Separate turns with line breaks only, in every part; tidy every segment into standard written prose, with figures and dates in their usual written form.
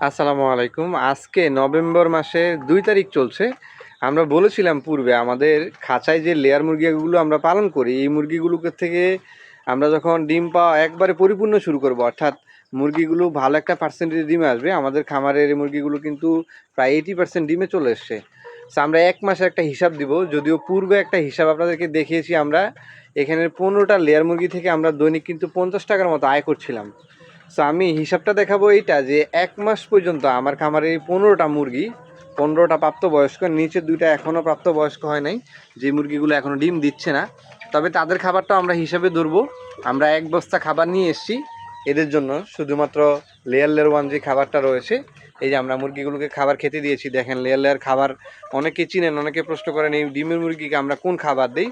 আসসালামু আলাইকুম। আজকে নভেম্বর মাসের ২ তারিখ চলছে। আমরা বলেছিলাম পূর্বে আমাদের খাঁচায় যে লেয়ার মুরগিগুলো আমরা পালন করি, এই মুরগিগুলোকে থেকে আমরা যখন ডিম পাওয়া একবারে পরিপূর্ণ শুরু করব, অর্থাৎ মুরগিগুলো ভালো একটা পার্সেন্টেজ ডিমে আসবে। আমাদের খামারের এই মুরগিগুলো কিন্তু প্রায় 80% ডিমে চলে এসছে। সো আমরা ১ মাসের একটা হিসাব দিব, যদিও পূর্বে একটা হিসাব আপনাদেরকে দেখিয়েছি। আমরা এখানের ১৫টা লেয়ার মুরগি থেকে আমরা দৈনিক কিন্তু ৫০ টাকার মতো আয় করছিলাম। সো আমি হিসাবটা দেখাবো এইটা যে ১ মাস পর্যন্ত আমার খামারে ১৫টা মুরগি, ১৫টা প্রাপ্তবয়স্ক, নিচে 2টা এখনও প্রাপ্তবয়স্ক হয় নাই, যে মুরগিগুলো এখনও ডিম দিচ্ছে না। তবে তাদের খাবারটাও আমরা হিসাবে ধরবো। আমরা ১ বস্তা খাবার নিয়ে এসেছি এদের জন্য, শুধুমাত্র লেয়ার 1 যে খাবারটা রয়েছে। এই যে আমরা মুরগিগুলোকে খাবার খেতে দিয়েছি, দেখেন লেয়ার খাবার অনেকে চিনেন, অনেকে প্রশ্ন করেন এই ডিমের মুরগিকে আমরা কোন খাবার দিই।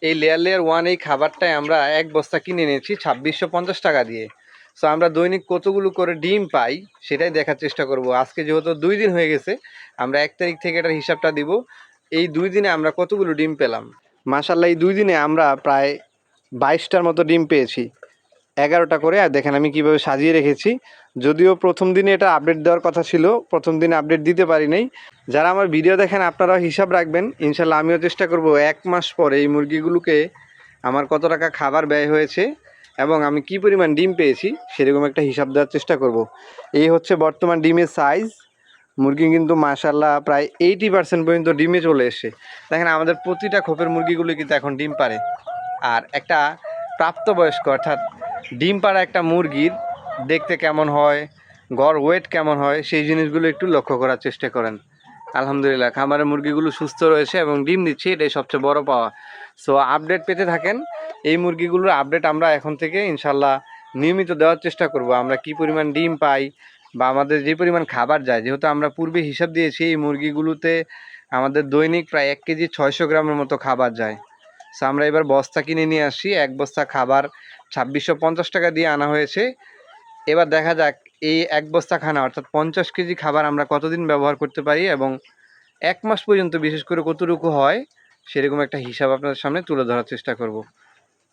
এই লেয়ার 1 এই খাবারটাই আমরা ১ বস্তা কিনে নিয়েছি ২৬৫০ টাকা দিয়ে। সো আমরা দৈনিক কতগুলো করে ডিম পাই সেটাই দেখার চেষ্টা করব। আজকে যেহেতু ২ দিন হয়ে গেছে, আমরা ১ তারিখ থেকে এটার হিসাবটা দিব। এই ২ দিনে আমরা কতগুলো ডিম পেলাম। মাশাআল্লাহ, এই ২ দিনে আমরা প্রায় ২২টার মতো ডিম পেয়েছি, ১১টা করে। আর দেখেন আমি কিভাবে সাজিয়ে রেখেছি। যদিও প্রথম দিনে এটা আপডেট দেওয়ার কথা ছিল, প্রথম দিনে আপডেট দিতে পারি নাই। যারা আমার ভিডিও দেখেন আপনারাও হিসাব রাখবেন। ইনশাল্লাহ আমিও চেষ্টা করব ১ মাস পরে এই মুরগিগুলোকে আমার কত টাকা খাবার ব্যয় হয়েছে এবং আমি কি পরিমাণ ডিম পেয়েছি সেরকম একটা হিসাব দেওয়ার চেষ্টা করব। এই হচ্ছে বর্তমান ডিমের সাইজ। মুরগি কিন্তু মাশাআল্লাহ প্রায় 80% পর্যন্ত ডিমে চলে এসে। দেখেন আমাদের প্রতিটা খোপের মুরগিগুলো কিন্তু এখন ডিম পারে। আর একটা প্রাপ্তবয়স্ক অর্থাৎ ডিম পাড়া একটা মুরগির দেখতে কেমন হয়, গড় ওয়েট কেমন হয়, সেই জিনিসগুলো একটু লক্ষ্য করার চেষ্টা করেন। আলহামদুলিল্লাহ খামারের মুরগিগুলো সুস্থ রয়েছে এবং ডিম দিচ্ছে, এটাই সবচেয়ে বড় পাওয়া। সো আপডেট পেতে থাকেন। এই মুরগিগুলোর আপডেট আমরা এখন থেকে ইনশাল্লাহ নিয়মিত দেওয়ার চেষ্টা করব। আমরা কি পরিমাণ ডিম পাই বা আমাদের যে পরিমাণ খাবার যায়, যেহেতু আমরা পূর্বে হিসাব দিয়েছি এই মুরগিগুলোতে আমাদের দৈনিক প্রায় ১ কেজি ৬০০ গ্রামের মতো খাবার যায়। সো আমরা এবার বস্তা কিনে নিয়ে আসি, ১ বস্তা খাবার ২৬৫০ টাকা দিয়ে আনা হয়েছে। এবার দেখা যাক এই ১ বস্তা খানা অর্থাৎ ৫০ কেজি খাবার আমরা কতদিন ব্যবহার করতে পারি এবং ১ মাস পর্যন্ত বিশেষ করে কতটুকু হয় সেরকম একটা হিসাব আপনাদের সামনে তুলে ধরার চেষ্টা করব।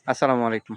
আসসালামু আলাইকুম।